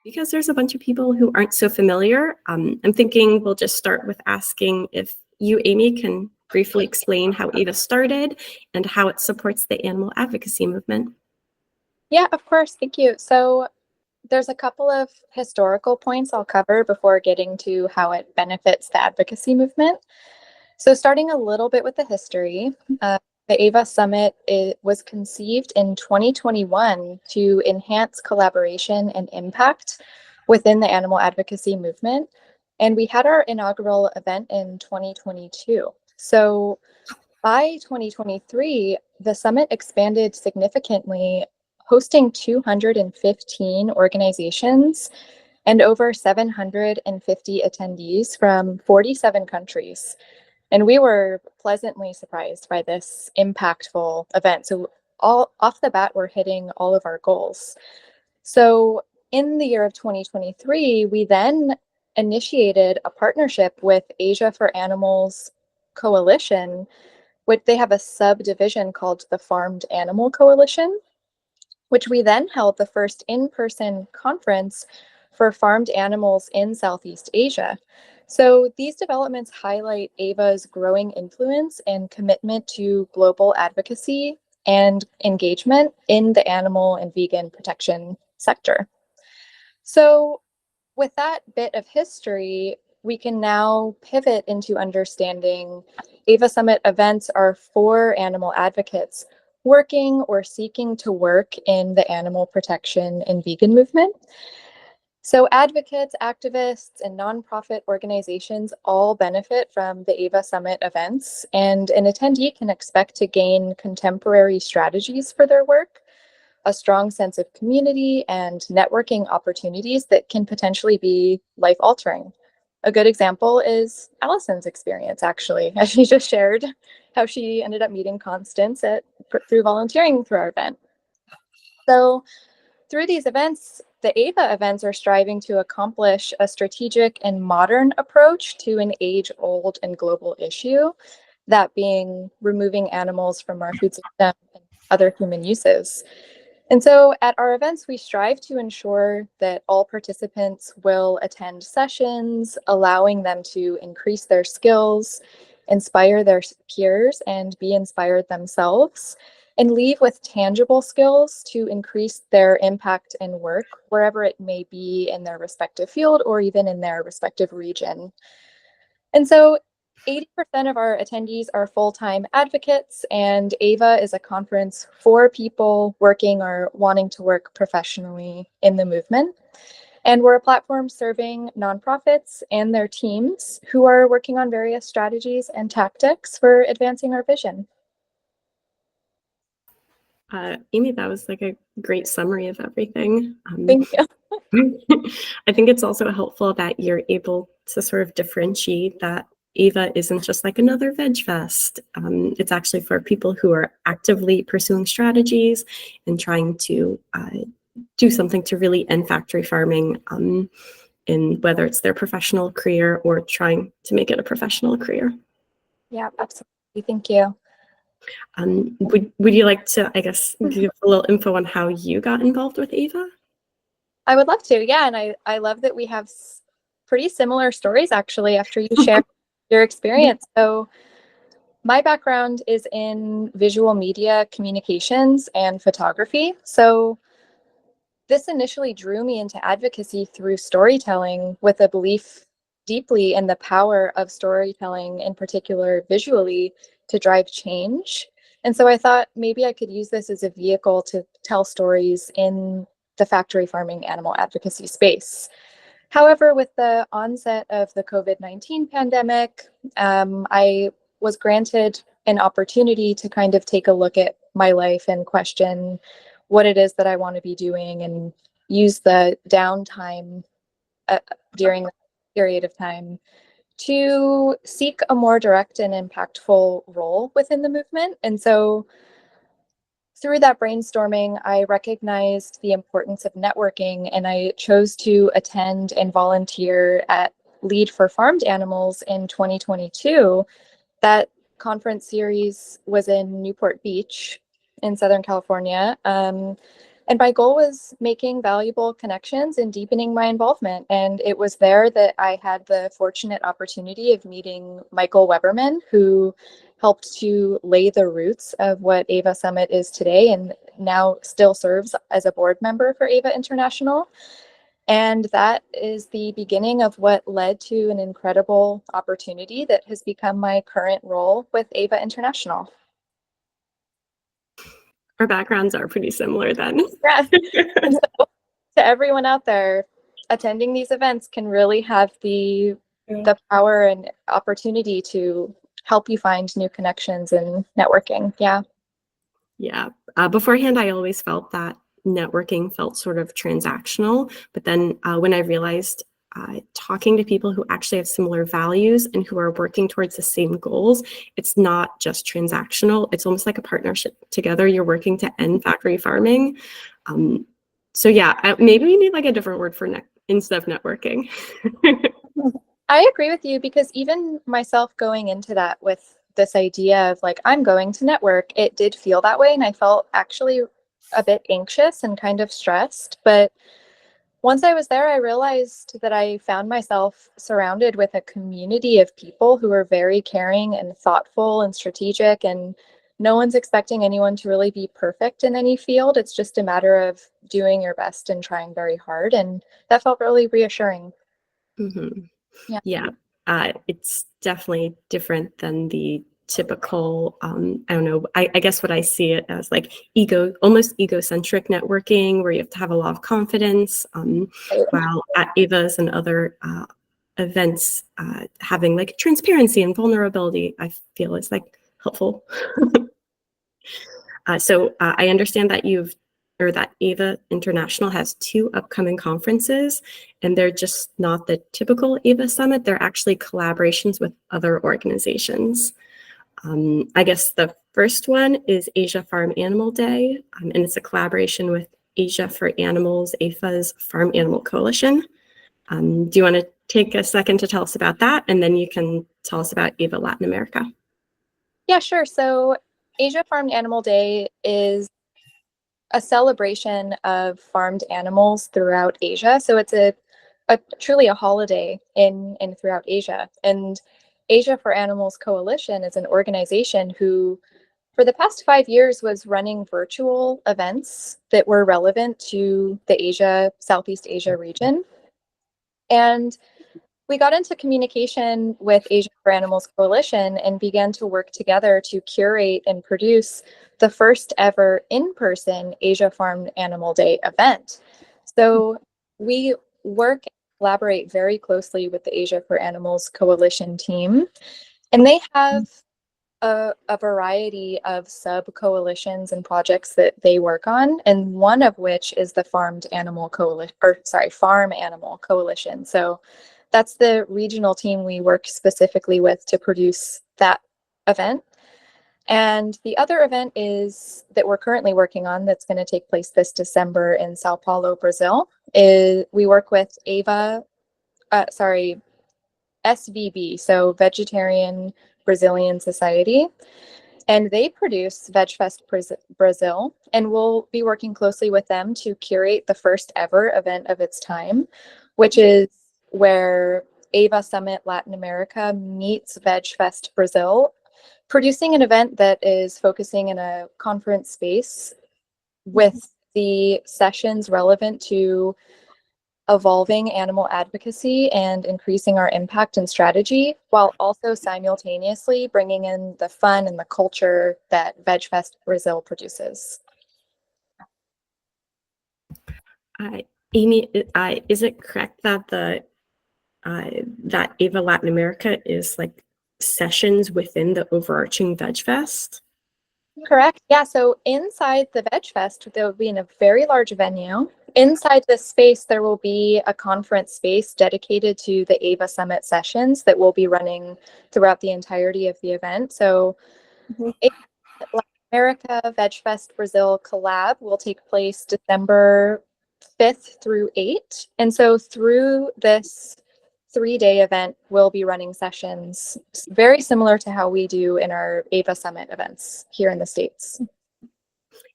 Because there's a bunch of people who aren't so familiar, I'm thinking we'll just start with asking if you, Amie, can briefly explain how AVA started and how it supports the animal advocacy movement. Yeah, of course. Thank you. So there's a couple of historical points I'll cover before getting to how it benefits the advocacy movement. So starting a little bit with the history, the AVA Summit was conceived in 2021 to enhance collaboration and impact within the animal advocacy movement. And we had our inaugural event in 2022. So by 2023, the summit expanded significantly, hosting 215 organizations and over 750 attendees from 47 countries. And we were pleasantly surprised by this impactful event. So all off the bat, we're hitting all of our goals. So in the year of 2023, we then initiated a partnership with Asia for Animals Coalition, which they have a subdivision called the Farmed Animal Coalition, which we then held the first in-person conference for farmed animals in Southeast Asia. So these developments highlight AVA's growing influence and commitment to global advocacy and engagement in the animal and vegan protection sector. So with that bit of history, we can now pivot into understanding AVA Summit events are for animal advocates working or seeking to work in the animal protection and vegan movement. So advocates, activists, and nonprofit organizations all benefit from the AVA Summit events, and an attendee can expect to gain contemporary strategies for their work, a strong sense of community, and networking opportunities that can potentially be life-altering. A good example is Allison's experience, actually, as she just shared how she ended up meeting Constance through volunteering through our event. So through these events, the AVA events are striving to accomplish a strategic and modern approach to an age-old and global issue, that being removing animals from our food system and other human uses. And so at our events, we strive to ensure that all participants will attend sessions, allowing them to increase their skills, inspire their peers, and be inspired themselves, and leave with tangible skills to increase their impact and work wherever it may be in their respective field or even in their respective region. And so 80% of our attendees are full-time advocates, and AVA is a conference for people working or wanting to work professionally in the movement. And we're a platform serving nonprofits and their teams who are working on various strategies and tactics for advancing our vision. Amie, that was like a great summary of everything. Thank you. I think it's also helpful that you're able to sort of differentiate that AVA isn't just like another veg fest. It's actually for people who are actively pursuing strategies and trying to do something to really end factory farming, in whether it's their professional career or trying to make it a professional career. Yeah, absolutely. Thank you. Would you like to, I guess, give a little info on how you got involved with AVA? I would love to, yeah. And I love that we have pretty similar stories, actually, after you share your experience. So my background is in visual media communications and photography. So this initially drew me into advocacy through storytelling, with a belief deeply in the power of storytelling, in particular visually, to drive change. And so I thought maybe I could use this as a vehicle to tell stories in the factory farming animal advocacy space. However, with the onset of the COVID-19 pandemic, I was granted an opportunity to kind of take a look at my life and question what it is that I want to be doing, and use the downtime during that period of time to seek a more direct and impactful role within the movement. And so through that brainstorming, I recognized the importance of networking, and I chose to attend and volunteer at Lead for Farmed Animals in 2022. That conference series was in Newport Beach in Southern California. And And my goal was making valuable connections and deepening my involvement. And it was there that I had the fortunate opportunity of meeting Michael Weberman, who helped to lay the roots of what AVA Summit is today and now still serves as a board member for AVA International. And that is the beginning of what led to an incredible opportunity that has become my current role with AVA International. Our backgrounds are pretty similar then. Yes. And so to everyone out there, attending these events can really have the power and opportunity to help you find new connections and networking. Yeah. Yeah. Beforehand, I always felt that networking felt sort of transactional. But then when I realized talking to people who actually have similar values and who are working towards the same goals, it's not just transactional. It's almost like a partnership together. You're working to end factory farming. So yeah, maybe we need like a different word for instead of networking. I agree with you, because even myself going into that with this idea of like, I'm going to network, it did feel that way. And I felt actually a bit anxious and kind of stressed. But once I was there, I realized that I found myself surrounded with a community of people who are very caring and thoughtful and strategic, and no one's expecting anyone to really be perfect in any field. It's just a matter of doing your best and trying very hard. And that felt really reassuring. Mm-hmm. Yeah. Yeah, it's definitely different than the typical, I don't know, I guess what I see it as like almost egocentric networking where you have to have a lot of confidence, while at AVAs and other events, having like transparency and vulnerability, I feel is like helpful. So I understand that that AVA International has 2 upcoming conferences, and they're just not the typical AVA Summit. They're actually collaborations with other organizations. I guess the first one is Asia Farm Animal Day, and it's a collaboration with Asia for Animals, AFA's Farm Animal Coalition. Do you want to take a second to tell us about that, and then you can tell us about AVA Latin America? Yeah, sure. So Asia Farmed Animal Day is a celebration of farmed animals throughout Asia. So it's a truly a holiday in throughout Asia. And Asia for Animals Coalition is an organization who, for the past 5 years, was running virtual events that were relevant to the Southeast Asia region. And we got into communication with Asia for Animals Coalition and began to work together to curate and produce the first ever in-person Asia Farmed Animal Day event. So we work and collaborate very closely with the Asia for Animals Coalition team, and they have a variety of sub-coalitions and projects that they work on, and one of which is the Farm Animal Coalition. So that's the regional team we work specifically with to produce that event. And the other event that we're currently working on, that's going to take place this December in Sao Paulo, Brazil, is we work with SVB, so Vegetarian Brazilian Society, and they produce VegFest Brazil, and we'll be working closely with them to curate the first ever event of its time, which is where AVA Summit Latin America meets VegFest Brazil, producing an event that is focusing in a conference space with the sessions relevant to evolving animal advocacy and increasing our impact and strategy, while also simultaneously bringing in the fun and the culture that VegFest Brazil produces. Amie, is it correct that that AVA Latin America is like sessions within the overarching VegFest? Correct. Yeah. So inside the VegFest, there will be in a very large venue. Inside this space, there will be a conference space dedicated to the AVA Summit sessions that will be running throughout the entirety of the event. So Latin America VegFest Brazil collab will take place December 5th through 8th. And so through this 3-day event, we'll be running sessions very similar to how we do in our AVA Summit events here in the States.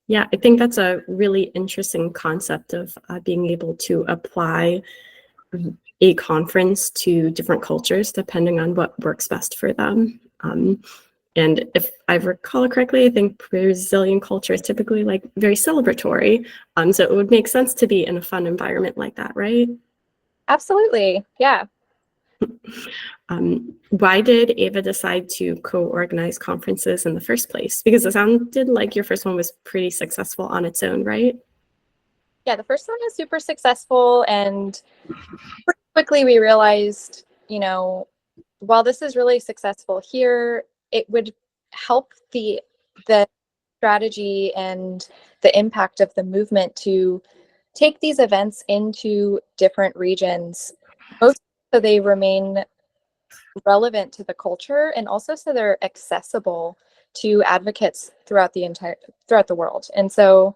Yeah, I think that's a really interesting concept of being able to apply a conference to different cultures depending on what works best for them. And if I recall correctly, I think Brazilian culture is typically like very celebratory. So it would make sense to be in a fun environment like that, right? Absolutely. Yeah. Why did Ava decide to co-organize conferences in the first place? Because it sounded like your first one was pretty successful on its own, right? Yeah, the first one was super successful, and pretty quickly we realized, while this is really successful here, it would help the strategy and the impact of the movement to take these events into different regions, both so they remain relevant to the culture and also so they're accessible to advocates throughout the world. And so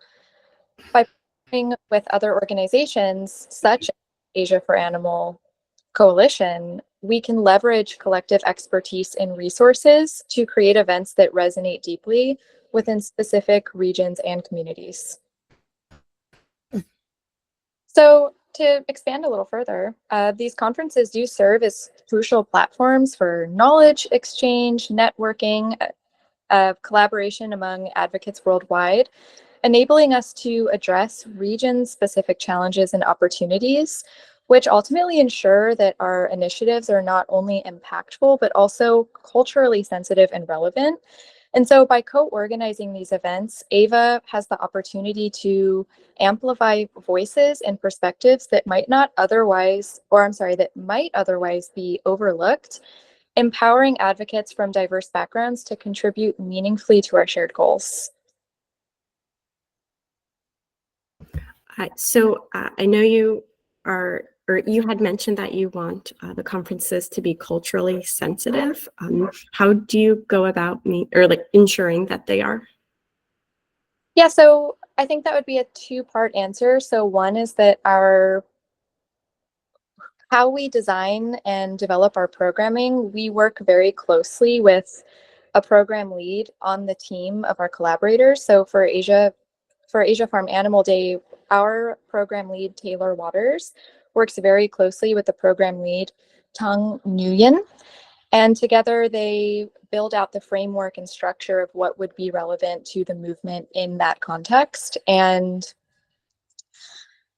by partnering with other organizations such as Asia for Animal Coalition, we can leverage collective expertise and resources to create events that resonate deeply within specific regions and communities. So to expand a little further, these conferences do serve as crucial platforms for knowledge exchange, networking, collaboration among advocates worldwide, enabling us to address region-specific challenges and opportunities, which ultimately ensure that our initiatives are not only impactful, but also culturally sensitive and relevant. And so by co-organizing these events, AVA has the opportunity to amplify voices and perspectives that might otherwise be overlooked, empowering advocates from diverse backgrounds to contribute meaningfully to our shared goals. I know you are, or you had mentioned that you want the conferences to be culturally sensitive. How do you go about ensuring that they are? Yeah, so I think that would be a two-part answer. So one is that how we design and develop our programming, we work very closely with a program lead on the team of our collaborators. So for Asia Farm Animal Day, our program lead, Taylor Waters, works very closely with the program lead, Tung Nguyen. And together they build out the framework and structure of what would be relevant to the movement in that context. And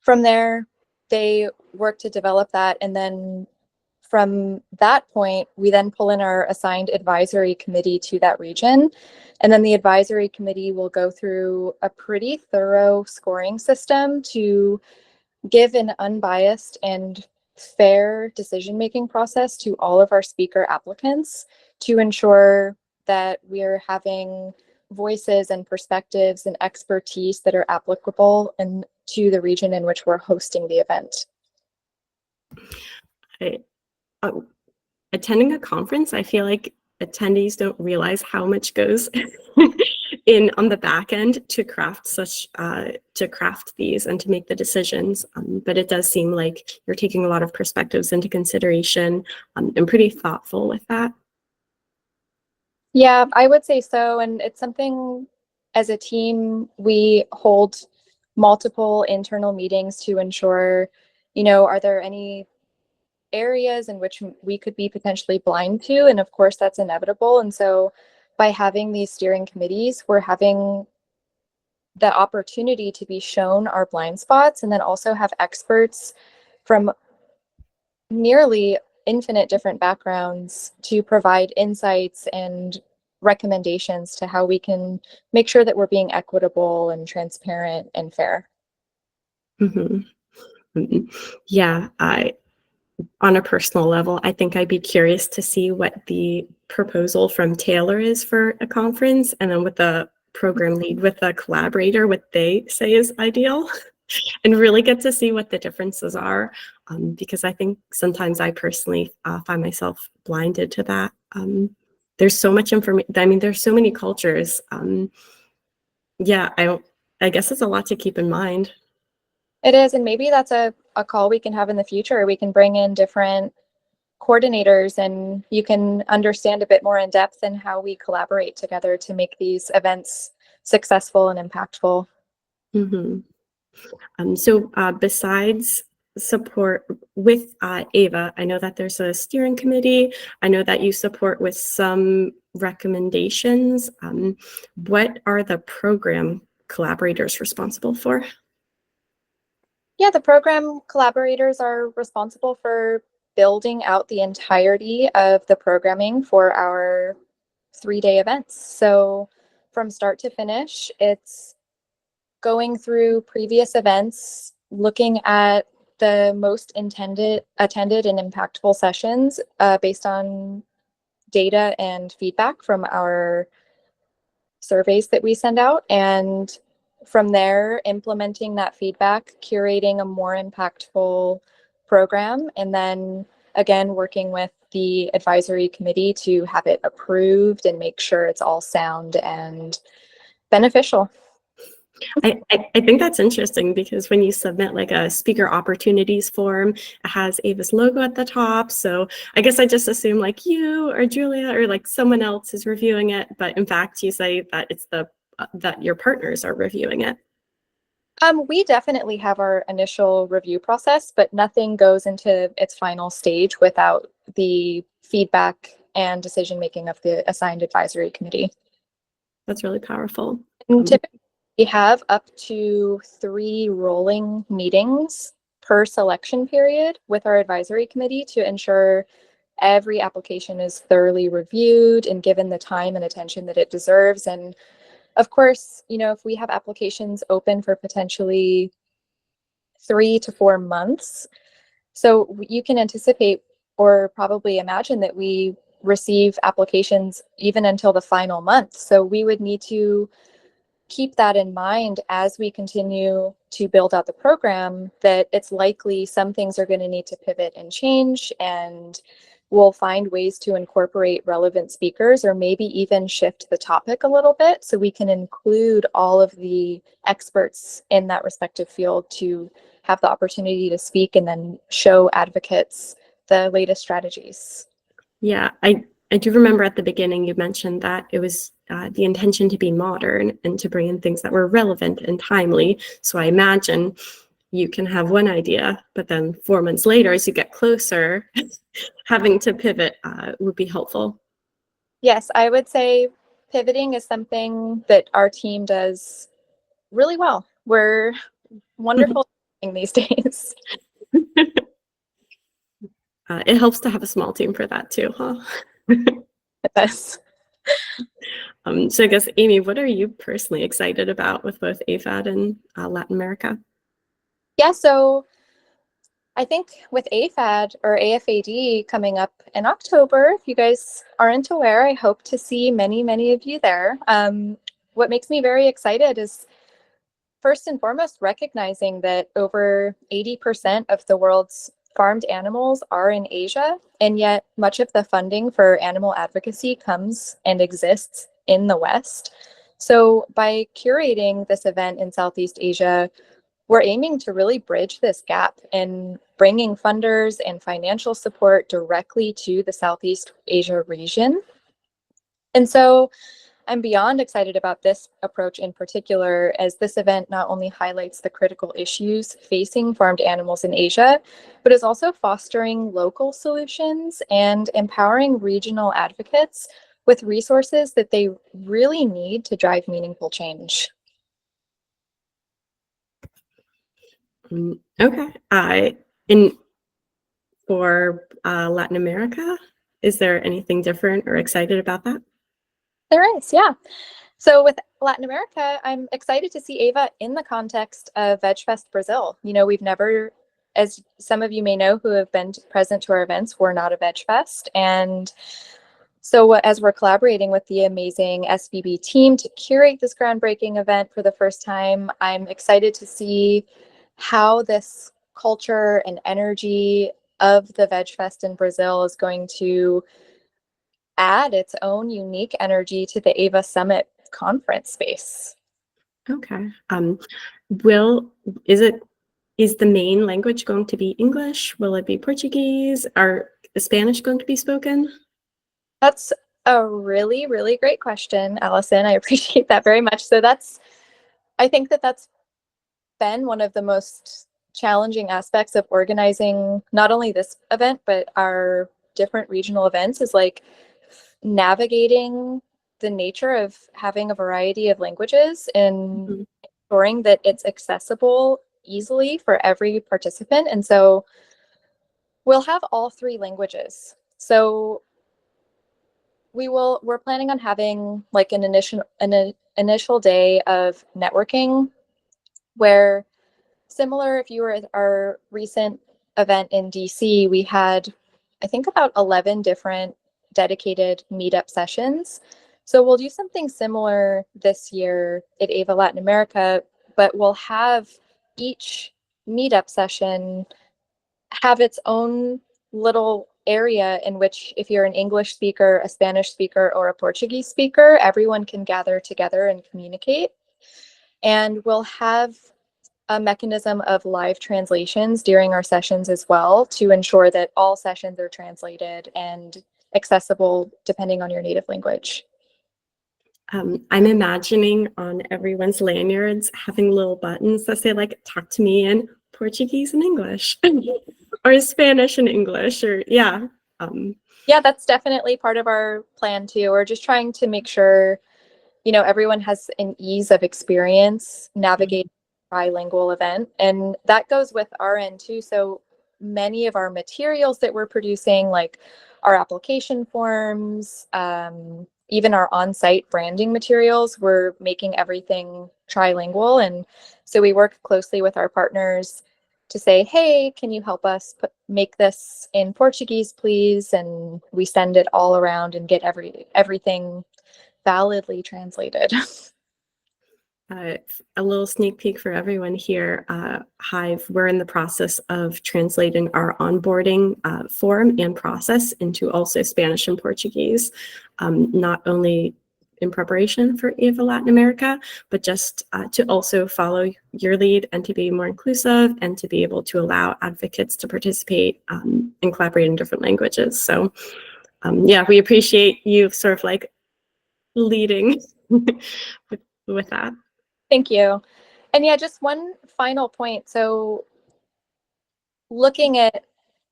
from there, they work to develop that. And then from that point, we then pull in our assigned advisory committee to that region. And then the advisory committee will go through a pretty thorough scoring system to give an unbiased and fair decision-making process to all of our speaker applicants to ensure that we're having voices and perspectives and expertise that are applicable and to the region in which we're hosting the event. Uh, Attending a conference, I feel like attendees don't realize how much goes in on the back end to craft these and to make the decisions. But it does seem like you're taking a lot of perspectives into consideration and pretty thoughtful with that. Yeah, I would say so. And it's something as a team, we hold multiple internal meetings to ensure, are there any areas in which we could be potentially blind to? And of course, that's inevitable. And so by having these steering committees, we're having the opportunity to be shown our blind spots and then also have experts from nearly infinite different backgrounds to provide insights and recommendations to how we can make sure that we're being equitable and transparent and fair. Mm-hmm. Mm-hmm. Yeah, on a personal level, I think I'd be curious to see what the proposal from Taylor is for a conference, and then with the program lead, with the collaborator, what they say is ideal, and really get to see what the differences are, because I think sometimes I personally find myself blinded to that. There's so much information. I mean, there's so many cultures. Yeah, I guess it's a lot to keep in mind. It is, and maybe that's a call we can have in the future. We can bring in different coordinators and you can understand a bit more in depth in how we collaborate together to make these events successful and impactful. So besides support with AVA, I know that there's a steering committee. I know that you support with some recommendations. What are the program collaborators responsible for? Yeah, the program collaborators are responsible for building out the entirety of the programming for our 3-day events. So from start to finish, it's going through previous events, looking at the most attended and impactful sessions based on data and feedback from our surveys that we send out, and from there implementing that feedback, curating a more impactful program, and then again working with the advisory committee to have it approved and make sure it's all sound and beneficial. I think that's interesting because when you submit like a speaker opportunities form, it has AVA's logo at the top. So I guess I just assume like you or Julia or like someone else is reviewing it, but in fact you say that it's that your partners are reviewing it. We definitely have our initial review process, but nothing goes into its final stage without the feedback and decision making of the assigned advisory committee. That's really powerful. And typically, we have up to 3 rolling meetings per selection period with our advisory committee to ensure every application is thoroughly reviewed and given the time and attention that it deserves. And of course, if we have applications open for potentially 3 to 4 months, so you can anticipate or probably imagine that we receive applications even until the final month. So we would need to keep that in mind as we continue to build out the program, that it's likely some things are going to need to pivot and change, and we'll find ways to incorporate relevant speakers or maybe even shift the topic a little bit so we can include all of the experts in that respective field to have the opportunity to speak and then show advocates the latest strategies. Yeah, I do remember at the beginning you mentioned that it was the intention to be modern and to bring in things that were relevant and timely. So I imagine you can have one idea, but then 4 months later, as you get closer, having to pivot would be helpful. Yes, I would say pivoting is something that our team does really well. We're wonderful these days. It helps to have a small team for that too, huh? Yes. So I guess, Amie, what are you personally excited about with both AFAD and Latin America? Yeah, so I think with AFAD or AFAD coming up in October, if you guys aren't aware, I hope to see many, many of you there. What makes me very excited is first and foremost recognizing that over 80% of the world's farmed animals are in Asia, and yet much of the funding for animal advocacy comes and exists in the West. So by curating this event in Southeast Asia, we're aiming to really bridge this gap and bringing funders and financial support directly to the Southeast Asia region. And so I'm beyond excited about this approach in particular, as this event not only highlights the critical issues facing farmed animals in Asia, but is also fostering local solutions and empowering regional advocates with resources that they really need to drive meaningful change. Okay. And for Latin America, is there anything different or excited about that? There is, yeah. So with Latin America, I'm excited to see AVA in the context of VegFest Brazil. We've never, as some of you may know who have been present to our events, we're not a VegFest. And so as we're collaborating with the amazing SVB team to curate this groundbreaking event for the first time, I'm excited to see how this culture and energy of the VegFest in Brazil is going to add its own unique energy to the AVA Summit conference space. Okay. Is the main language going to be English? Will it be Portuguese? Are Spanish going to be spoken? That's A really, really great question, Allison. I appreciate that very much. So I think that's been one of the most challenging aspects of organizing not only this event, but our different regional events is like navigating the nature of having a variety of languages and Mhm. ensuring that it's accessible easily for every participant. And so we'll have all three languages. So we're planning on having like an initial day of networking where, similar, if you were at our recent event in DC, we had, I think, about 11 different dedicated meetup sessions. So we'll do something similar this year at AVA Latin America, but we'll have each meetup session have its own little area in which, if you're an English speaker, a Spanish speaker, or a Portuguese speaker, everyone can gather together and communicate. And we'll have a mechanism of live translations during our sessions as well to ensure that all sessions are translated and accessible depending on your native language. I'm imagining on everyone's lanyards having little buttons that say like, talk to me in Portuguese and English or Spanish and English or yeah. Yeah, that's definitely part of our plan too. We're just trying to make sure, everyone has an ease of experience navigating a bilingual event. And that goes with our end too. So many of our materials that we're producing, like our application forms, even our on-site branding materials, we're making everything trilingual. And so we work closely with our partners to say, hey, can you help us make this in Portuguese, please? And we send it all around and get everything validly translated. A little sneak peek for everyone here. Hive, we're in the process of translating our onboarding form and process into also Spanish and Portuguese, not only in preparation for AVA Latin America, but just to also follow your lead and to be more inclusive and to be able to allow advocates to participate and collaborate in different languages. So yeah, we appreciate you sort of like leading with that. Thank you. And yeah, just one final point. So looking at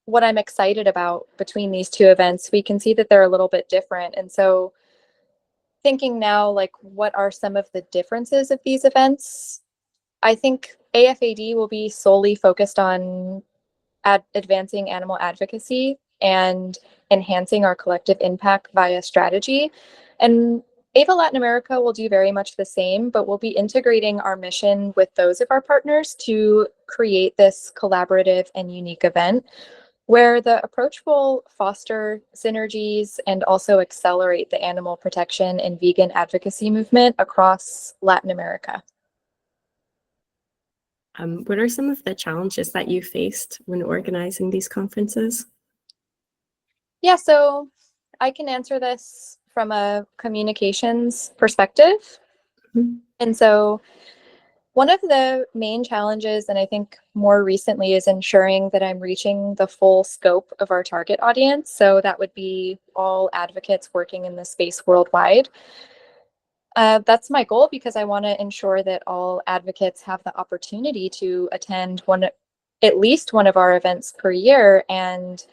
what I'm excited about between these two events, we can see that they're a little bit different. And so thinking now, like, what are some of the differences of these events? I think AFAD will be solely focused on advancing animal advocacy and enhancing our collective impact via strategy. And AVA Latin America will do very much the same, but we'll be integrating our mission with those of our partners to create this collaborative and unique event where the approach will foster synergies and also accelerate the animal protection and vegan advocacy movement across Latin America. What are some of the challenges that you faced when organizing these conferences? Yeah, so I can answer this from a communications perspective. Mhm. And so one of the main challenges, and I think more recently, is ensuring that I'm reaching the full scope of our target audience. So that would be all advocates working in the space worldwide. That's my goal because I want to ensure that all advocates have the opportunity to attend at least one of our events per year. And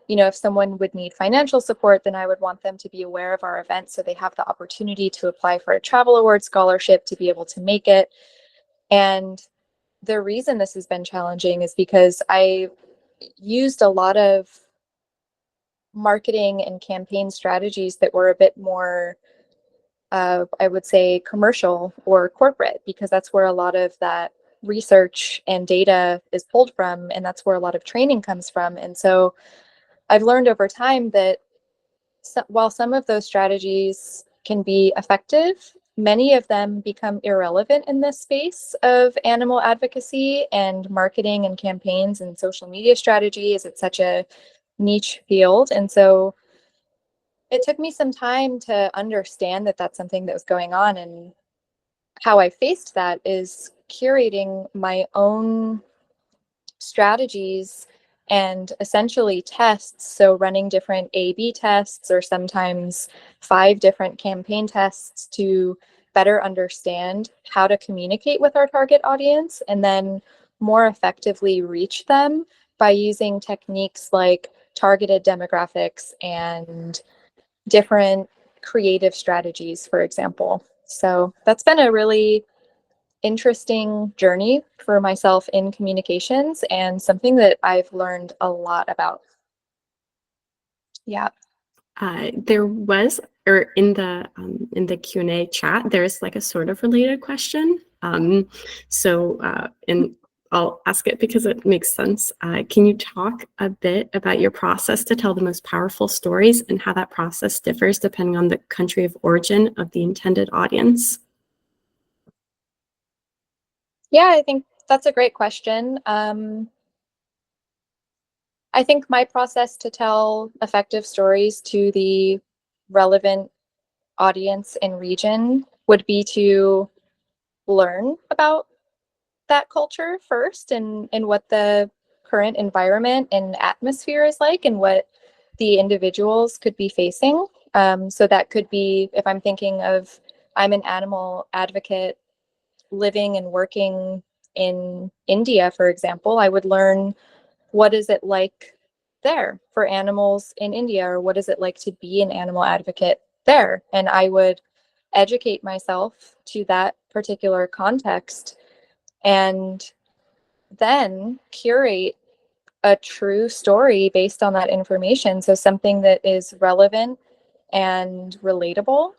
if someone would need financial support, then I would want them to be aware of our event so they have the opportunity to apply for a travel award scholarship to be able to make it. And the reason this has been challenging is because I used a lot of marketing and campaign strategies that were a bit more, I would say, commercial or corporate, because that's where a lot of that research and data is pulled from, and that's where a lot of training comes from. And so I've learned over time that while some of those strategies can be effective, many of them become irrelevant in this space of animal advocacy and marketing and campaigns and social media strategy, as it's such a niche field. And so it took me some time to understand that that's something that was going on. And how I faced that is curating my own strategies and essentially tests. So running different A/B tests, or sometimes 5 different campaign tests, to better understand how to communicate with our target audience and then more effectively reach them by using techniques like targeted demographics and different creative strategies, for example. So that's been a really interesting journey for myself in communications, and something that I've learned a lot about. Yeah. There was, or in the Q&A chat, there's like a sort of related question. And I'll ask it because it makes sense. Can you talk a bit about your process to tell the most powerful stories and how that process differs depending on the country of origin of the intended audience? Yeah, I think that's a great question. I think my process to tell effective stories to the relevant audience and region would be to learn about that culture first, and what the current environment and atmosphere is like, and what the individuals could be facing. So that could be, if I'm thinking of, I'm an animal advocate living and working in India, for example, I would learn, what is it like there for animals in India, or what is it like to be an animal advocate there? And I would educate myself to that particular context, and then curate a true story based on that information. So something that is relevant and relatable.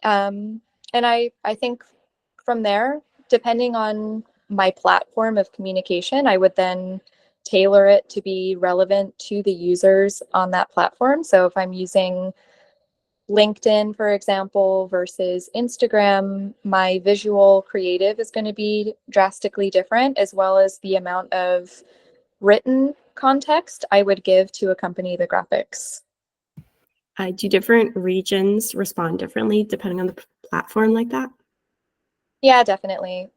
And I think from there, depending on my platform of communication, I would then tailor it to be relevant to the users on that platform. So if I'm using LinkedIn, for example, versus Instagram, my visual creative is going to be drastically different, as well as the amount of written context I would give to accompany the graphics. Do different regions respond differently depending on the platform like that? Yeah, definitely.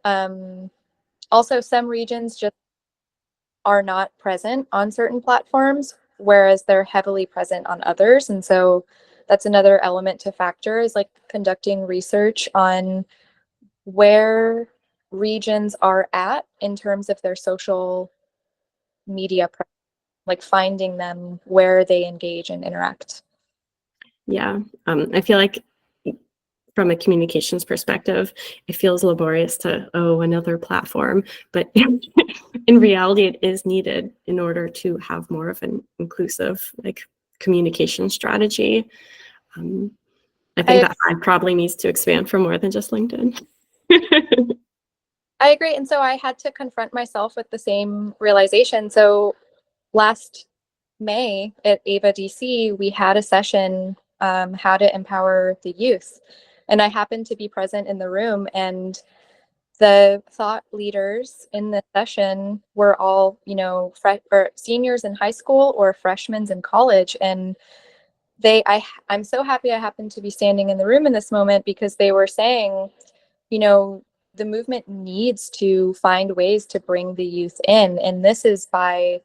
Also, some regions just are not present on certain platforms, whereas they're heavily present on others. And so that's another element to factor, is like conducting research on where regions are at in terms of their social media, like finding them where they engage and interact. Yeah, I feel like from a communications perspective, it feels laborious to, another platform, but in reality, it is needed in order to have more of an inclusive like communication strategy. I think that Hive probably needs to expand for more than just LinkedIn. I agree. And so I had to confront myself with the same realization. So last May at AVA DC, we had a session, how to empower the youth. And I happened to be present in the room, and the thought leaders in the session were all, or seniors in high school or freshmen in college. And I'm so happy I happened to be standing in the room in this moment, because they were saying, the movement needs to find ways to bring the youth in. And this is by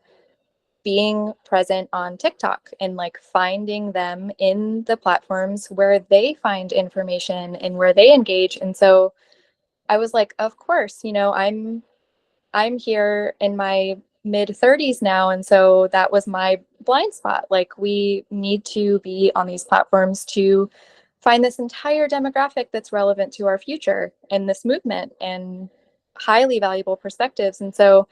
being present on TikTok and like finding them in the platforms where they find information and where they engage. And so I was like, of course, I'm here in my mid 30s now, and so that was my blind spot. Like, we need to be on these platforms to find this entire demographic that's relevant to our future and this movement, and highly valuable perspectives. And so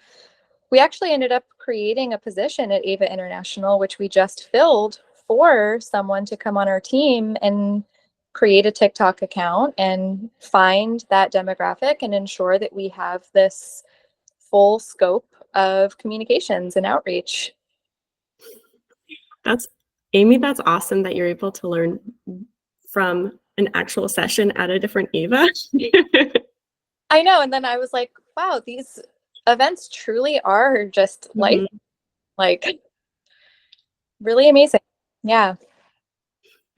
we actually ended up creating a position at AVA International, which we just filled, for someone to come on our team and create a TikTok account and find that demographic and ensure that we have this full scope of communications and outreach. That's Amie, that's awesome that you're able to learn from an actual session at a different AVA. I know. And then I was like, wow, these events truly are just like really amazing. Yeah.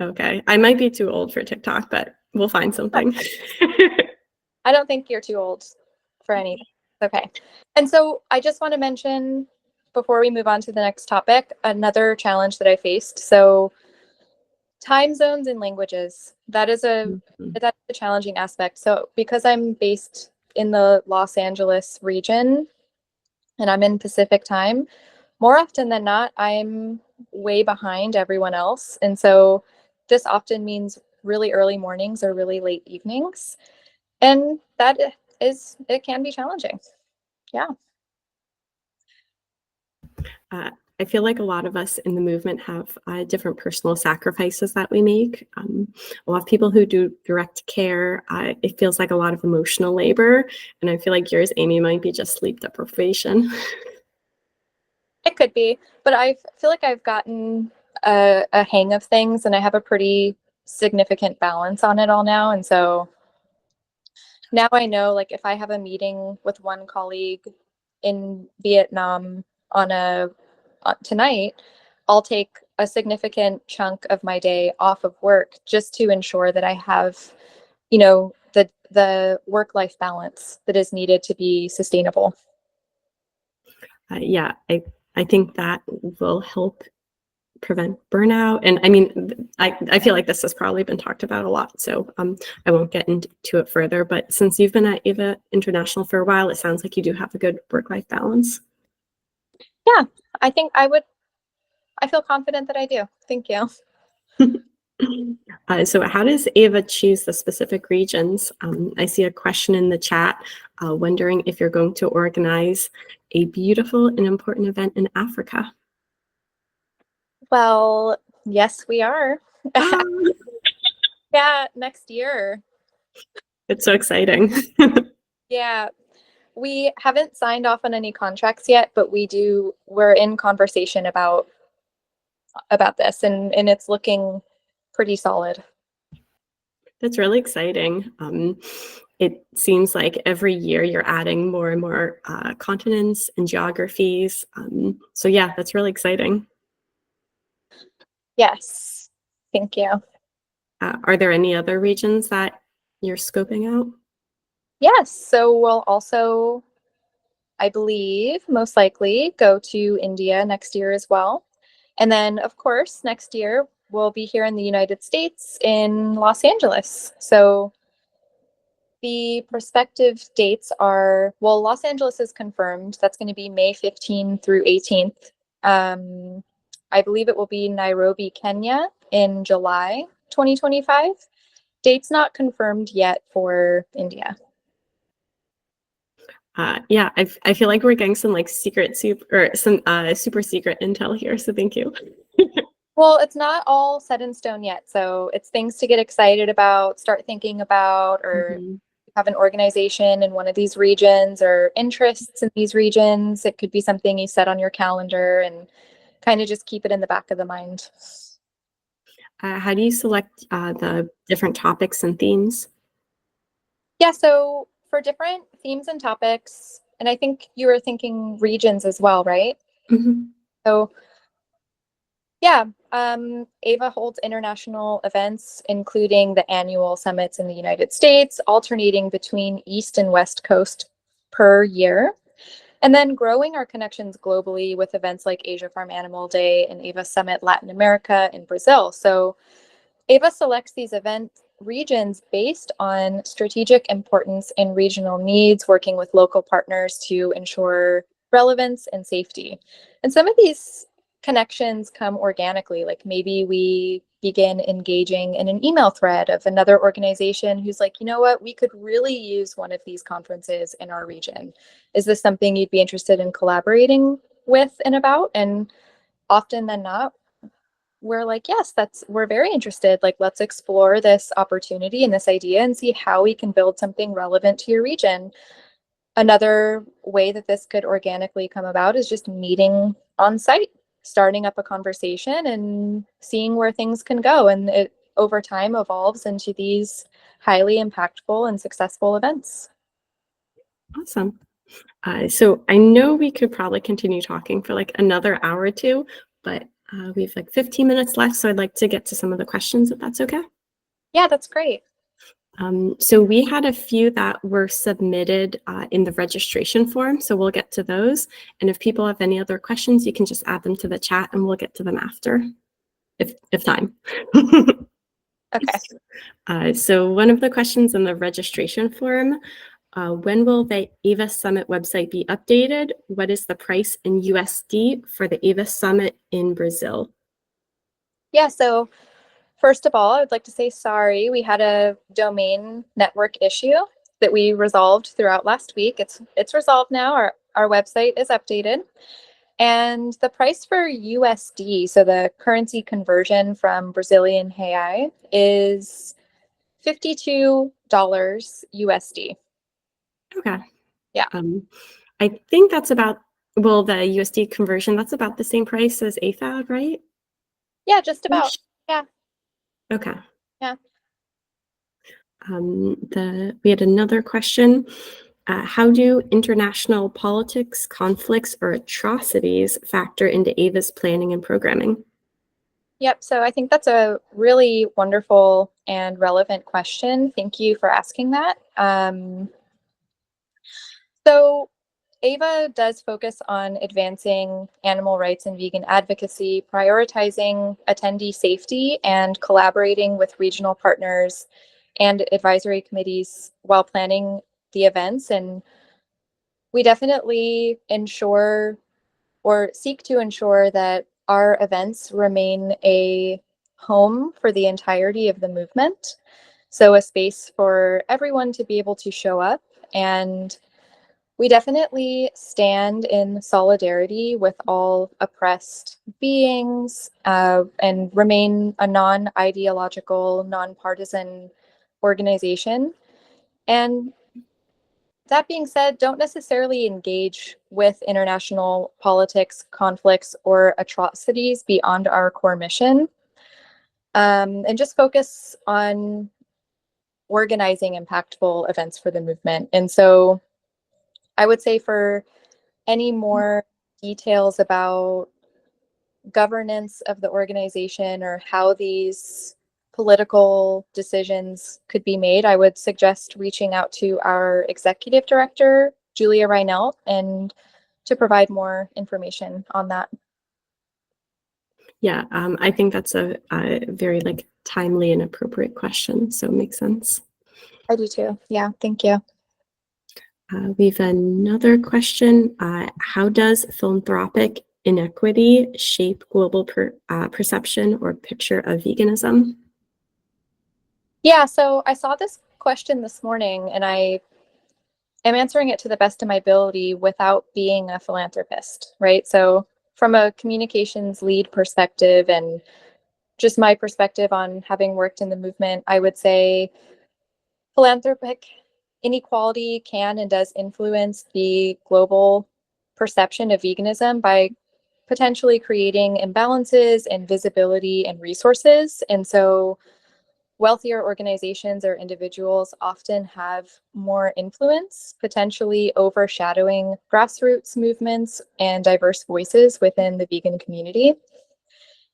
Okay. I might be too old for TikTok, but we'll find something. I don't think you're too old for anything. Okay. And so I just want to mention, before we move on to the next topic, another challenge that I faced. So time zones and languages, that's a challenging aspect. So because I'm based in the Los Angeles region and I'm in Pacific time, more often than not, I'm way behind everyone else. And so this often means really early mornings or really late evenings. And it can be challenging. Yeah. I feel like a lot of us in the movement have different personal sacrifices that we make. A lot of people who do direct care, it feels like a lot of emotional labor. And I feel like yours, Amie, might be just sleep deprivation. It could be, but I feel like I've gotten a hang of things and I have a pretty significant balance on it all now. And so now I know, like, if I have a meeting with one colleague in Vietnam tonight, I'll take a significant chunk of my day off of work just to ensure that I have, the work-life balance that is needed to be sustainable. Yeah, I think that will help prevent burnout. And I mean, I feel like this has probably been talked about a lot, so I won't get into it further. But since you've been at AVA International for a while, it sounds like you do have a good work-life balance. Yeah, I think I feel confident that I do. Thank you. So how does AVA choose the specific regions? I see a question in the chat wondering if you're going to organize a beautiful and important event in Africa. Well, yes, we are. Yeah, next year. It's so exciting. Yeah, we haven't signed off on any contracts yet, but we're in conversation about this, and it's looking pretty solid. That's really exciting. It seems like every year you're adding more and more continents and geographies. So yeah, that's really exciting. Yes, thank you. Are there any other regions that you're scoping out? Yes, so we'll also, I believe, most likely go to India next year as well. And then, of course, next year we'll be here in the United States in Los Angeles. So the prospective dates are, well, Los Angeles is confirmed. That's going to be May 15 through 18th. I believe it will be Nairobi, Kenya in July 2025. Dates not confirmed yet for India. Yeah, I feel like we're getting some like super secret intel here. So thank you. Well, it's not all set in stone yet. So it's things to get excited about, start thinking about, or have an organization in one of these regions or interests in these regions. It could be something you set on your calendar and kind of just keep it in the back of the mind. How do you select the different topics and themes? Yeah, so for different themes and topics, and I think you were thinking regions as well, right? So yeah, AVA holds international events, including the annual summits in the United States, alternating between East and West Coast per year. And then growing our connections globally with events like Asia Farm Animal Day and AVA Summit Latin America and Brazil. So AVA selects these event regions based on strategic importance and regional needs, working with local partners to ensure relevance and safety. And some of these connections come organically, like maybe we begin engaging in an email thread of another organization who's like, you know what, we could really use one of these conferences in our region. Is this something you'd be interested in collaborating with and about? And often than not, we're like, yes, we're very interested. Like, let's explore this opportunity and this idea and see how we can build something relevant to your region. Another way that this could organically come about is just meeting on site, starting up a conversation and seeing where things can go. And it over time evolves into these highly impactful and successful events. Awesome. So I know we could probably continue talking for like another hour or two, but we have like 15 minutes left. So I'd like to get to some of the questions if that's okay. Yeah, that's great. So we had a few that were submitted in the registration form, so we'll get to those. And if people have any other questions, you can just add them to the chat and we'll get to them after, if time. Okay. So one of the questions in the registration form, when will the AVA Summit website be updated? What is the price in USD for the AVA Summit in Brazil? Yeah, so first of all, I would like to say sorry. We had a domain network issue that we resolved throughout last week. It's resolved now. Our website is updated. And the price for USD, so the currency conversion from Brazilian real, is $52 USD. Okay. Yeah. I think that's about, well, the USD conversion, that's about the same price as AFAD, right? Yeah, just about. Yeah. Okay. Yeah. We had another question. How do international politics, conflicts, or atrocities factor into AVA's planning and programming? Yep. So I think that's a really wonderful and relevant question. Thank you for asking that. So AVA does focus on advancing animal rights and vegan advocacy, prioritizing attendee safety, and collaborating with regional partners and advisory committees while planning the events. And we definitely ensure or seek to ensure that our events remain a home for the entirety of the movement. So, a space for everyone to be able to show up. And we definitely stand in solidarity with all oppressed beings and remain a non ideological, non-partisan organization. And that being said, don't necessarily engage with international politics, conflicts, or atrocities beyond our core mission, and just focus on organizing impactful events for the movement. And so I would say for any more details about governance of the organization or how these political decisions could be made, I would suggest reaching out to our executive director, Julia Reinelt, and to provide more information on that. Yeah, I think that's a very timely and appropriate question, so it makes sense. I do too. Yeah, thank you. We have another question. How does philanthropic inequity shape global perception or picture of veganism? Yeah, so I saw this question this morning and I am answering it to the best of my ability without being a philanthropist, right? So, from a communications lead perspective and just my perspective on having worked in the movement, I would say philanthropic inequality can and does influence the global perception of veganism by potentially creating imbalances in visibility and resources. And so wealthier organizations or individuals often have more influence, potentially overshadowing grassroots movements and diverse voices within the vegan community,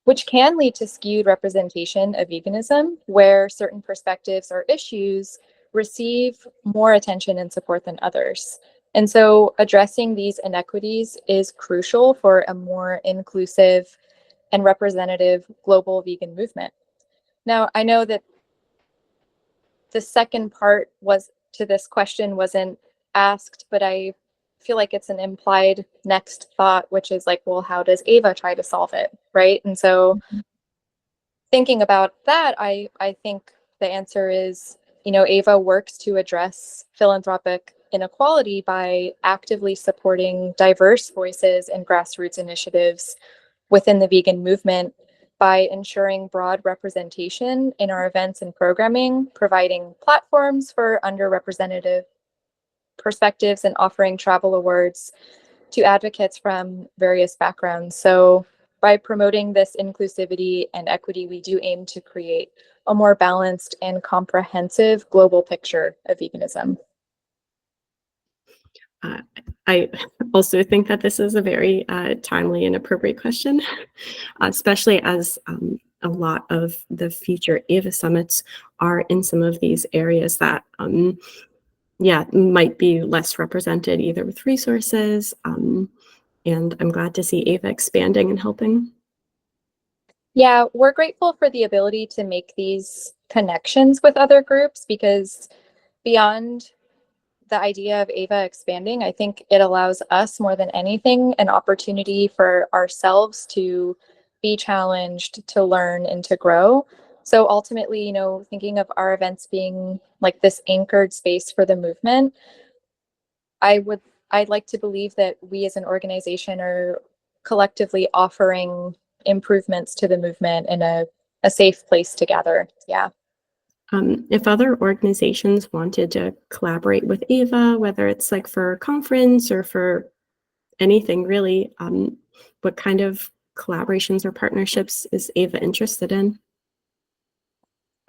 which can lead to skewed representation of veganism, where certain perspectives or issues receive more attention and support than others. And so addressing these inequities is crucial for a more inclusive and representative global vegan movement. Now, I know that the second part was to this question wasn't asked, but I feel like it's an implied next thought, which is like, well, how does AVA try to solve it? Right. And so thinking about that, I think the answer is, AVA works to address philanthropic inequality by actively supporting diverse voices and grassroots initiatives within the vegan movement by ensuring broad representation in our events and programming, providing platforms for underrepresented perspectives, and offering travel awards to advocates from various backgrounds. So by promoting this inclusivity and equity, we do aim to create a more balanced and comprehensive global picture of veganism. I also think that this is a very timely and appropriate question, especially as a lot of the future AVA summits are in some of these areas that, might be less represented either with resources. And I'm glad to see AVA expanding and helping. Yeah, we're grateful for the ability to make these connections with other groups, because beyond the idea of AVA expanding, I think it allows us more than anything an opportunity for ourselves to be challenged, to learn, and to grow. So ultimately, thinking of our events being like this anchored space for the movement, I'd like to believe that we as an organization are collectively offering improvements to the movement in a safe place to gather. Yeah. If other organizations wanted to collaborate with AVA, whether it's like for a conference or for anything really, what kind of collaborations or partnerships is AVA interested in?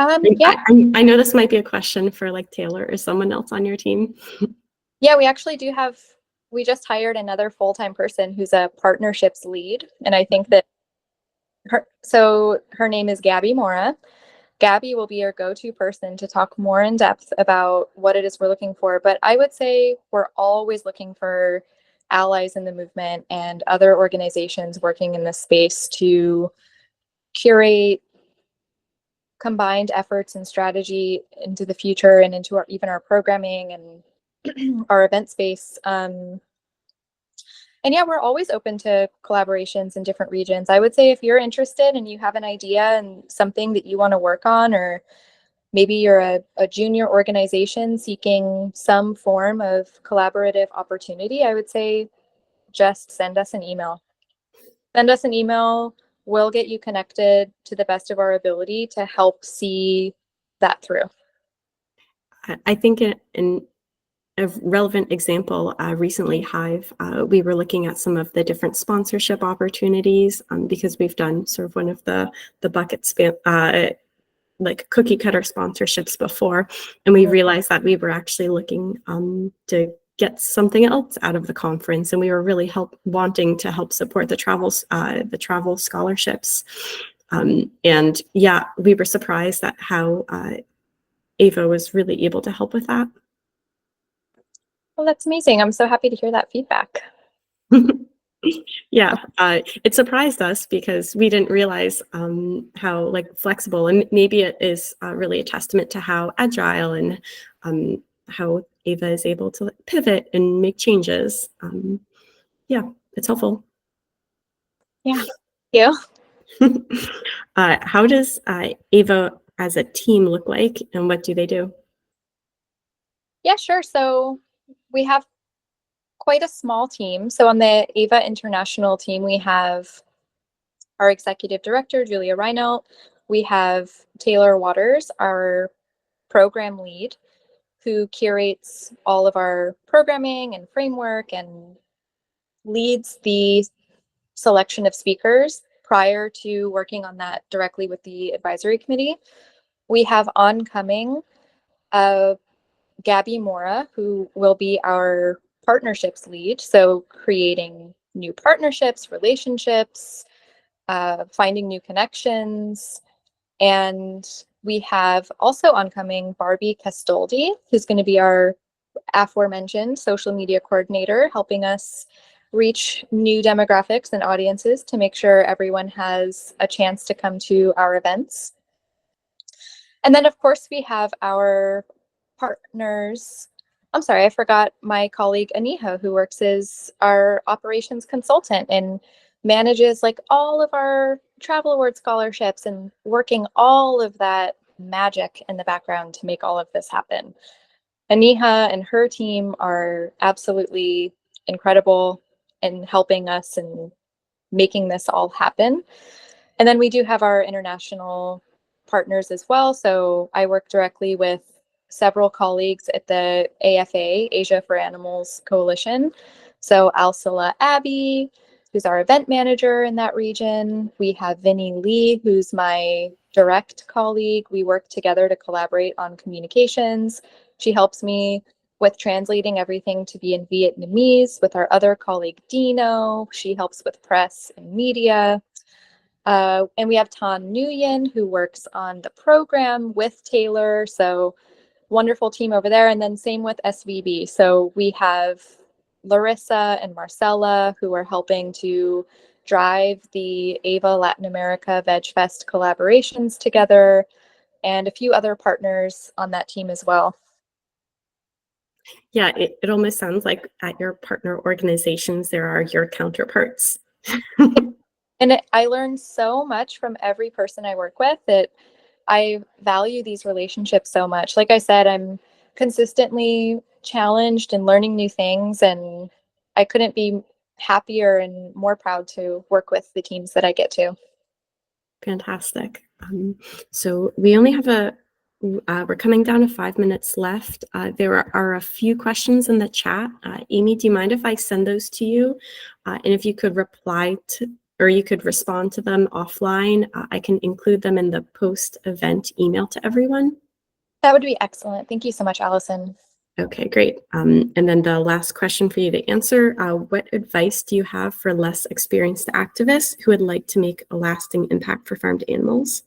Yeah. I know this might be a question for like Taylor or someone else on your team. Yeah, we actually we just hired another full-time person who's a partnerships lead. And I think that her name is Gabby Mora. Gabby will be our go-to person to talk more in depth about what it is we're looking for. But I would say we're always looking for allies in the movement and other organizations working in this space to curate combined efforts and strategy into the future and into even our programming and our event space. And yeah, we're always open to collaborations in different regions. I would say if you're interested and you have an idea and something that you want to work on, or maybe you're a junior organization seeking some form of collaborative opportunity, I would say just send us an email. Send us an email. We'll get you connected to the best of our ability to help see that through. I think in a relevant example, recently Hive, we were looking at some of the different sponsorship opportunities because we've done sort of one of the bucket like cookie cutter sponsorships before, and we realized that we were actually looking to get something else out of the conference, and we were really wanting to help support the travel scholarships. And yeah, we were surprised at how AVA was really able to help with that. Well, that's amazing. I'm so happy to hear that feedback. Yeah, it surprised us because we didn't realize how like flexible, and maybe it is really a testament to how agile and how AVA is able to pivot and make changes. Yeah, it's helpful. Yeah. Thank you. How does AVA as a team look like, and what do they do? Yeah, sure. So we have quite a small team. So on the AVA International team, we have our executive director, Julia Reinelt. We have Taylor Waters, our program lead, who curates all of our programming and framework and leads the selection of speakers prior to working on that directly with the advisory committee. We have oncoming Gabby Mora, who will be our partnerships lead. So creating new partnerships, relationships, finding new connections. And we have also oncoming Barbie Castoldi, who's going to be our aforementioned social media coordinator, helping us reach new demographics and audiences to make sure everyone has a chance to come to our events. And then, of course, we have our partners. I'm sorry, I forgot my colleague Aniha, who works as our operations consultant and manages like all of our travel award scholarships and working all of that magic in the background to make all of this happen. Aniha and her team are absolutely incredible in helping us and making this all happen. And then we do have our international partners as well. So I work directly with several colleagues at the AFA, Asia for Animals Coalition. So Alsila Abbey, who's our event manager in that region. We have Vinny Lee, who's my direct colleague. We work together to collaborate on communications. She helps me with translating everything to be in Vietnamese with our other colleague, Dino. She helps with press and media. And we have Tan Nguyen, who works on the program with Taylor. So wonderful team over there. And then same with SVB. So we have Larissa and Marcella, who are helping to drive the AVA Latin America Veg Fest collaborations together, and a few other partners on that team as well. Yeah, it almost sounds like at your partner organizations, there are your counterparts. And I learned so much from every person I work with that I value these relationships so much. Like I said, I'm consistently challenged and learning new things, and I couldn't be happier and more proud to work with the teams that I get to. Fantastic. So we only have we're coming down to 5 minutes left. There are a few questions in the chat. Amie, do you mind if I send those to you? And if you could reply to, or you could respond to them offline, I can include them in the post-event email to everyone. That would be excellent. Thank you so much, Allison. Okay, great. And then the last question for you to answer, what advice do you have for less experienced activists who would like to make a lasting impact for farmed animals?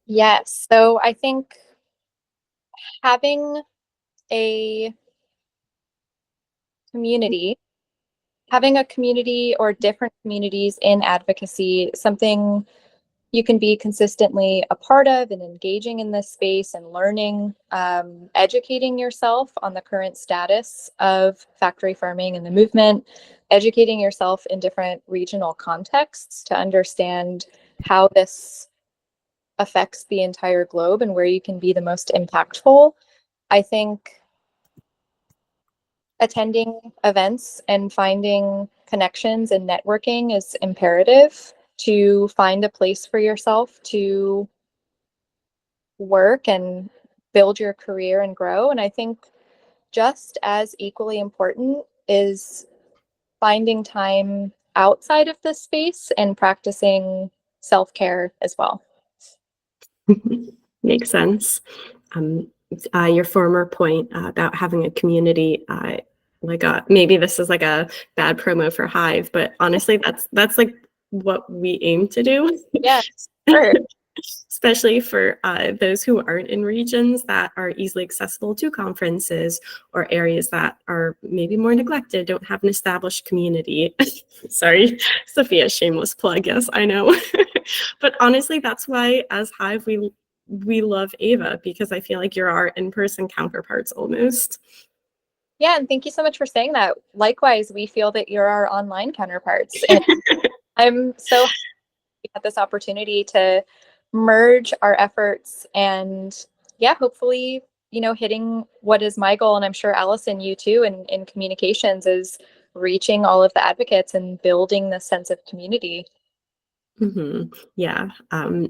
Yes. So I think having a community, having a community or different communities in advocacy, something you can be consistently a part of and engaging in this space and learning, educating yourself on the current status of factory farming and the movement, educating yourself in different regional contexts to understand how this affects the entire globe and where you can be the most impactful. I think attending events and finding connections and networking is imperative to find a place for yourself to work and build your career and grow. And I think just as equally important is finding time outside of this space and practicing self-care as well. Makes sense. Your former point about having a community, maybe this is like a bad promo for Hive, but honestly, that's like what we aim to do. Yes, sure. Especially for those who aren't in regions that are easily accessible to conferences or areas that are maybe more neglected, don't have an established community. Sorry, Sophia, shameless plug. Yes, I know. But honestly, that's why as Hive, we love AVA, because I feel like you're our in-person counterparts almost. Yeah, and thank you so much for saying that. Likewise, we feel that you're our online counterparts. And I'm so happy we had this opportunity to merge our efforts and hopefully, hitting what is my goal, and I'm sure Allison, you too, in communications, is reaching all of the advocates and building this sense of community. Mm-hmm. Yeah,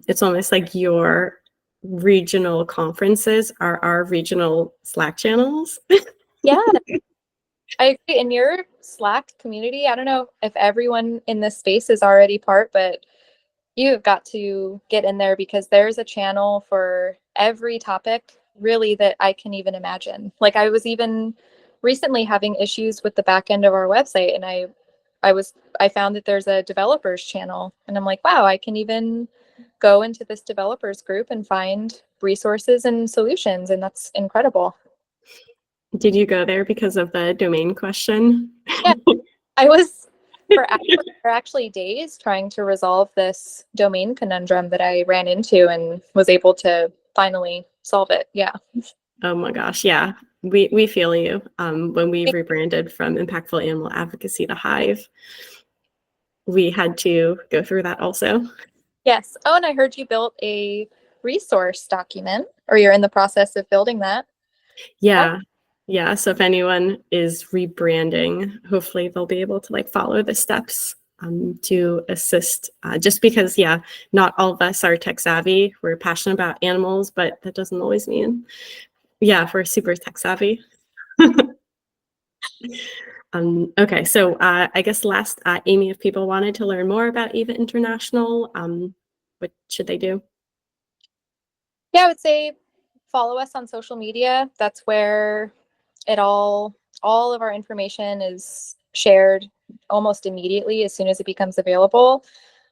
it's almost like your regional conferences are our regional Slack channels. Yeah, I agree. In your Slack community, I don't know if everyone in this space is already part, but you've got to get in there because there's a channel for every topic really that I can even imagine. Like I was even recently having issues with the back end of our website, and I found that there's a developers channel, and I'm like, wow, I can even go into this developers group and find resources and solutions, and that's incredible. Did you go there because of the domain question? Yeah, I was for actually days trying to resolve this domain conundrum that I ran into and was able to finally solve it. Yeah. Oh my gosh, yeah. We feel you. When we rebranded from Impactful Animal Advocacy to Hive, we had to go through that also. Yes. Oh, and I heard you built a resource document, or you're in the process of building that. Yeah. Yeah. So if anyone is rebranding, hopefully they'll be able to like follow the steps to assist. Just because, yeah, not all of us are tech savvy. We're passionate about animals, but that doesn't always mean, yeah, we're super tech savvy. Okay, so I guess last, Amie, if people wanted to learn more about AVA International, what should they do? Yeah, I would say follow us on social media. That's where all of our information is shared almost immediately as soon as it becomes available.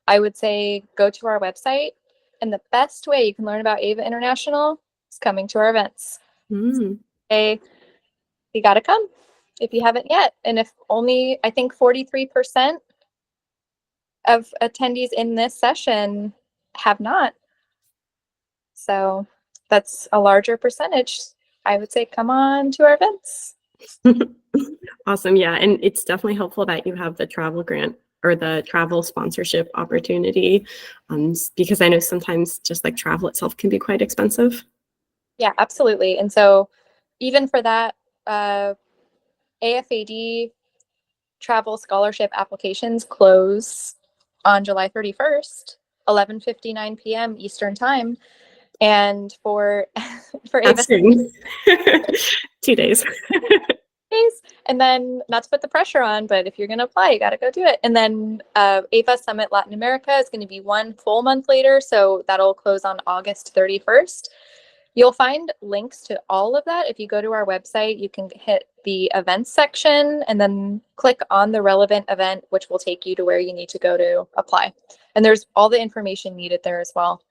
I would say go to our website, and the best way you can learn about AVA International is coming to our events. Hey, you got to come if you haven't yet. And if only, I think 43% of attendees in this session have not. So that's a larger percentage. I would say come on to our events. Awesome. Yeah. And it's definitely helpful that you have the travel grant or the travel sponsorship opportunity, because I know sometimes just like travel itself can be quite expensive. Yeah, absolutely. And so even for that, AFAD travel scholarship applications close on July 31st, 11:59 p.m. Eastern time. And for That's AVA soon. 2 days. days, and then not to put the pressure on, but if you're going to apply, you got to go do it. And then AVA Summit Latin America is going to be 1 full month later, so that'll close on August 31st. You'll find links to all of that. If you go to our website, you can hit the events section and then click on the relevant event, which will take you to where you need to go to apply. And there's all the information needed there as well.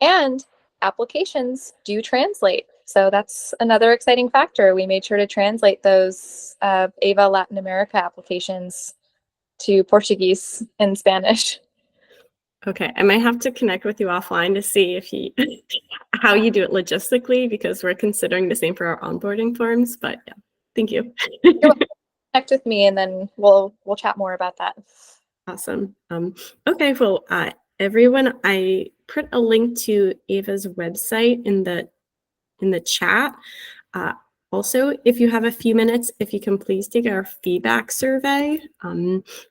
And applications do translate. So that's another exciting factor. We made sure to translate those AVA Latin America applications to Portuguese and Spanish. Okay, I might have to connect with you offline to see if how you do it logistically, because we're considering the same for our onboarding forms. But yeah, thank you. Connect with me, and then we'll chat more about that. Awesome. Okay, well, everyone, I put a link to Ava's website in the chat. Also, if you have a few minutes, if you can please take our feedback survey.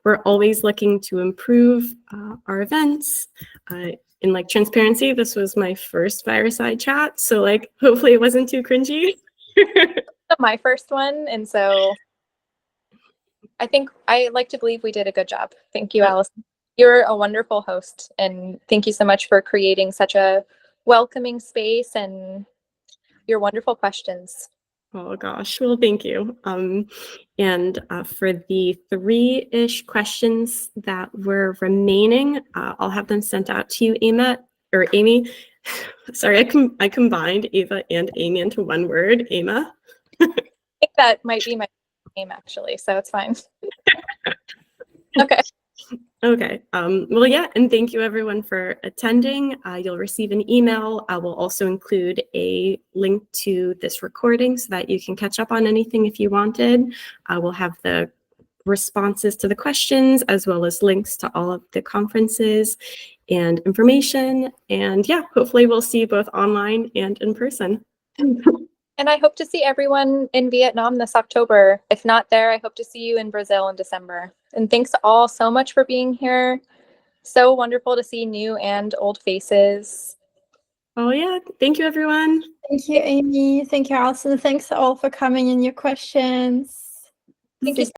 We're always looking to improve our events. In like transparency, this was my first Fireside chat, so like hopefully it wasn't too cringy. My first one, and so I like to believe we did a good job. Thank you, Allison. You're a wonderful host, and thank you so much for creating such a welcoming space and your wonderful questions. Oh gosh, well, thank you. And for the 3-ish questions that were remaining, I'll have them sent out to you, Amie. Sorry, I combined Ava and Amie into one word, Ama. I think that might be my name actually, so it's fine. Okay. Okay. Well, yeah, and thank you everyone for attending. You'll receive an email. I will also include a link to this recording so that you can catch up on anything if you wanted. We'll have the responses to the questions as well as links to all of the conferences and information. And yeah, hopefully we'll see you both online and in person. And I hope to see everyone in Vietnam this October. If not there, I hope to see you in Brazil in December. And thanks all so much for being here. So wonderful to see new and old faces. Oh yeah, thank you everyone. Thank you, Amie. Thank you, Allison. Thanks all for coming and your questions. Thank you.